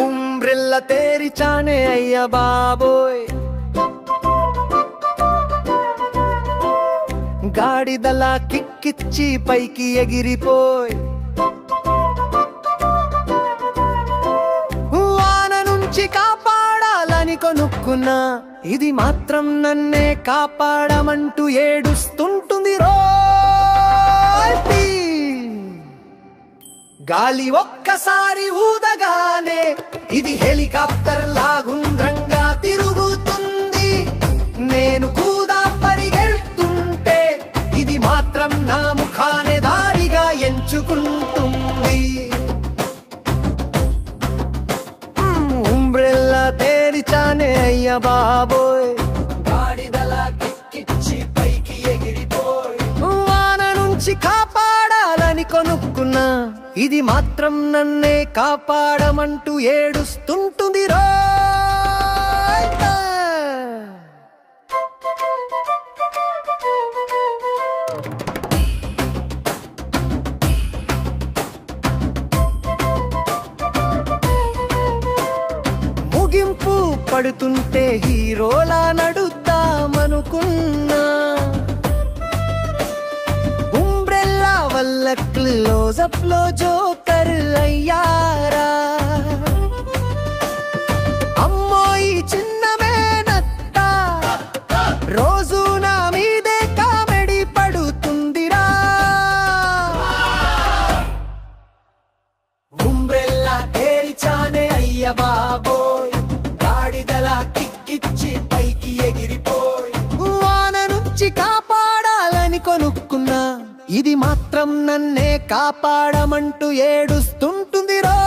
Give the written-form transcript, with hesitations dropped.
ఉంబ్రెల్ల తేరిచానే అయ్య బాబోయ్, గాడిదలా కిక్కిచ్చి పైకి ఎగిరిపోయ్, వాన నుంచి కాపాడాలని కొనుక్కున్నా, ఇది మాత్రం నన్నే కాపాడమంటూ ఏడుస్తుంటుంది రోయ్. గాలి ఒక్కసారి ఊదగానే ఇది హెలికాప్టర్ లాగుండ్రంగా తిరుగుతుంది. నేను కూడా పరిగెడుతుంటే ఇది మాత్రం నా ముఖానే దారిగా ఎంచుకుంటుంది. ఉంబ్రెల్లా తేరిచానే అయ్య బాబోయ్, గాడిదలా కిక్కిచ్చి పైకి ఎగిరిపోయ్, వాన నుంచి కాపాడాలని కొనుక్కున్నా, ఇది మాత్రం నన్నే కాపాడమంటూ ఏడుస్తుంటుంది రోయ్. ముగింపు పడుతుంటే హీరోలా నడుద్దామనుకున్నా, ఉంబ్రెల్లా వల్ల క్లోజప్ లో జోకర్ అయ్యారా. అమ్మో ఈ చిన్న మేనత్త రోజు నా మీదే కామెడీ పడుతుందిరా. ఉంబ్రెల్లా తేరిచానే అయ్య బాబోయ్, గాడిదలా కిక్కిచ్చి పైకి ఎగిరిపోయ్, వాన నుంచి కాపాడాలని కొనుక్కున్నా, ఇది మాత్రం నన్నే కాపాడమంటూ ఏడుస్తుంటుంది రో.